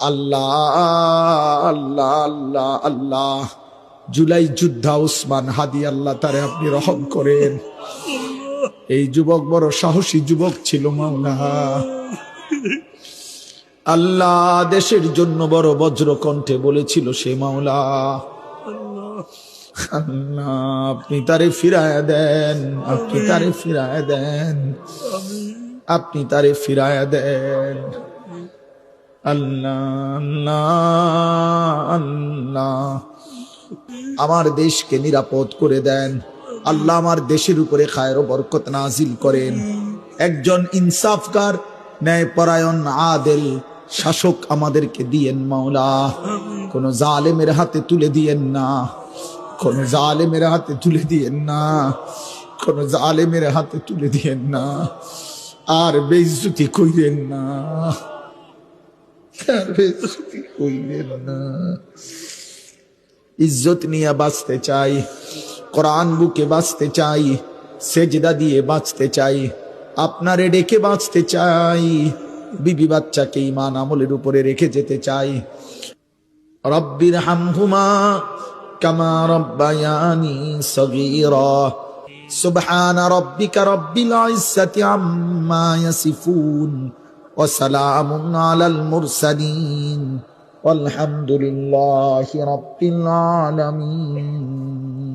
আল্লাহ আল্লাহ আল্লাহ আল্লাহ। জুলাই যোদ্ধা উসমান হাদি, আল্লাহ তারে আপনি রহম করেন। এই যুবক বড় সাহসী যুবক ছিল মাওলা। আল্লাহ দেশের জন্য বড় বজ্র কণ্ঠে বলেছিল সে মাওলা। আল্লাহ আপনি তারে ফিরায়া দেন, আপনি তারে ফিরায়া দেন, আপনি তারে ফিরায়া দেন। আল্লাহ আল্লাহ আল্লাহ আমার দেশকে নিরাপদ করে দেন আল্লাহ। আমার দেশের উপরে খায়ের ও বরকত নাজিল করেন। একজন ইনসাফকার ন্যায়পরায়ণ আদেল শাসক আমাদেরকে দিয়েন মাওলা। কোন জালেমের হাতে তুলে দিয়েন না, কোন জালেমের হাতে তুলে দিয়েন না, কোন জালেমের হাতে তুলে দিয়েন না। আর বেইজ্জতি কইরেন না, আর বেইজ্জতি কইরেন না। ইজ্জত নিয়ে বাঁচতে চাই, কোরআন বুকে বাঁচতে চাই, সেজদা দিয়ে বাঁচতে চাই, আপনারে ডেকে বাঁচতে চাই, বিবি বাচ্চাকে ঈমান আমলের উপরে রেখে যেতে চাই। রব্বির হামহুমা কামা রব্বায়ানি সগীরা। সুবহানা রাব্বিকা রাব্বিল ইজ্জাতি আম্মা ইয়াসিফুন ওয়া সালামুন আলাল মুরসালিন ওয়ালহামদুলিল্লাহি রাব্বিল আলামিন।